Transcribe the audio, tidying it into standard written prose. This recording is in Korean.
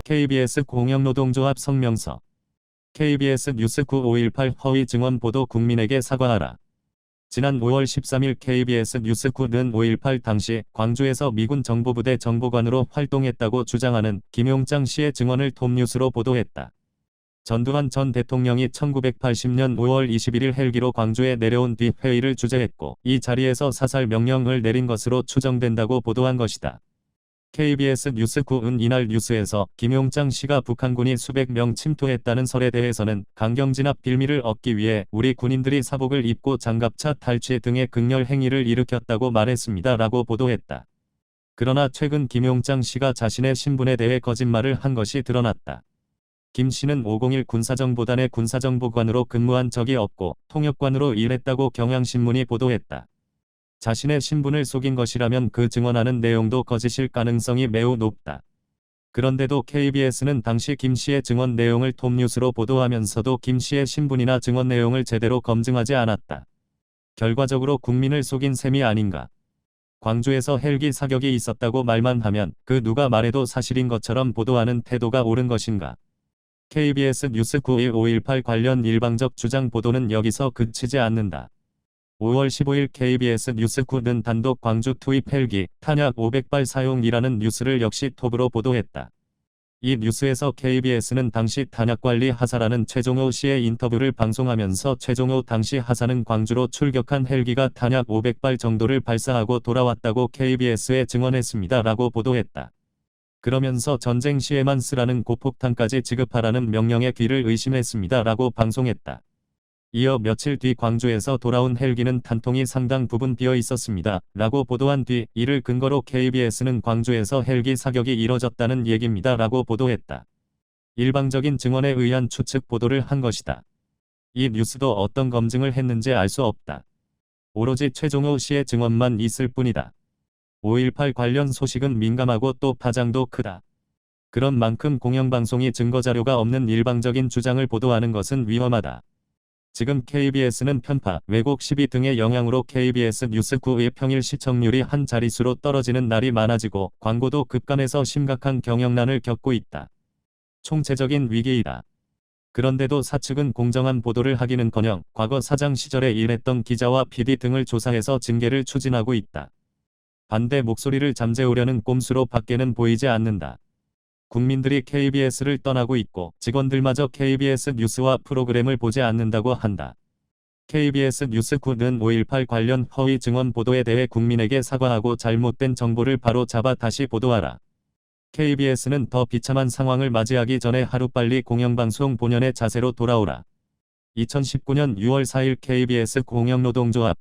KBS 공영노동조합 성명서. KBS 뉴스 9518 허위 증언 보도 국민에게 사과하라. 지난 5월 13일 KBS 뉴스 9518 당시 광주에서 미군 정보부대 정보관으로 활동했다고 주장하는 김용장 씨의 증언을 톱뉴스로 보도했다. 전두환 전 대통령이 1980년 5월 21일 헬기로 광주에 내려온 뒤 회의를 주재했고 이 자리에서 사살 명령을 내린 것으로 추정된다고 보도한 것이다. KBS 뉴스 9은 이날 뉴스에서 김용장 씨가 북한군이 수백 명 침투했다는 설에 대해서는 강경진압 빌미를 얻기 위해 우리 군인들이 사복을 입고 장갑차 탈취 등의 극렬 행위를 일으켰다고 말했습니다. 라고 보도했다. 그러나 최근 김용장 씨가 자신의 신분에 대해 거짓말을 한 것이 드러났다. 김 씨는 501 군사정보단의 군사정보관으로 근무한 적이 없고 통역관으로 일했다고 경향신문이 보도했다. 자신의 신분을 속인 것이라면 그 증언하는 내용도 거짓일 가능성이 매우 높다. 그런데도 KBS는 당시 김 씨의 증언 내용을 톱뉴스로 보도하면서도 김 씨의 신분이나 증언 내용을 제대로 검증하지 않았다. 결과적으로 국민을 속인 셈이 아닌가. 광주에서 헬기 사격이 있었다고 말만 하면 그 누가 말해도 사실인 것처럼 보도하는 태도가 옳은 것인가. KBS 뉴스 91518 관련 일방적 주장 보도는 여기서 그치지 않는다. 5월 15일 KBS 뉴스 9는 단독 광주 투입 헬기 탄약 500발 사용이라는 뉴스를 역시 톱으로 보도했다. 이 뉴스에서 KBS는 당시 탄약관리 하사라는 최종호 씨의 인터뷰를 방송하면서 최종호 당시 하사는 광주로 출격한 헬기가 탄약 500발 정도를 발사하고 돌아왔다고 KBS에 증언했습니다. 라고 보도했다. 그러면서 전쟁 시에만 쓰라는 고폭탄까지 지급하라는 명령에 귀를 의심했습니다. 라고 방송했다. 이어 며칠 뒤 광주에서 돌아온 헬기는 탄통이 상당 부분 비어 있었습니다. 라고 보도한 뒤 이를 근거로 KBS는 광주에서 헬기 사격이 이뤄졌다는 얘기입니다. 라고 보도했다. 일방적인 증언에 의한 추측 보도를 한 것이다. 이 뉴스도 어떤 검증을 했는지 알 수 없다. 오로지 최종호 씨의 증언만 있을 뿐이다. 5.18 관련 소식은 민감하고 또 파장도 크다. 그런 만큼 공영방송이 증거자료가 없는 일방적인 주장을 보도하는 것은 위험하다. 지금 KBS는 편파, 왜곡 시비 등의 영향으로 KBS 뉴스 9의 평일 시청률이 한 자릿수로 떨어지는 날이 많아지고 광고도 급감해서 심각한 경영난을 겪고 있다. 총체적인 위기이다. 그런데도 사측은 공정한 보도를 하기는커녕 과거 사장 시절에 일했던 기자와 PD 등을 조사해서 징계를 추진하고 있다. 반대 목소리를 잠재우려는 꼼수로 밖에는 보이지 않는다. 국민들이 KBS를 떠나고 있고 직원들마저 KBS 뉴스와 프로그램을 보지 않는다고 한다. KBS 뉴스 9는 5.18 관련 허위 증언 보도에 대해 국민에게 사과하고 잘못된 정보를 바로 잡아 다시 보도하라. KBS는 더 비참한 상황을 맞이하기 전에 하루빨리 공영방송 본연의 자세로 돌아오라. 2019년 6월 4일 KBS 공영노동조합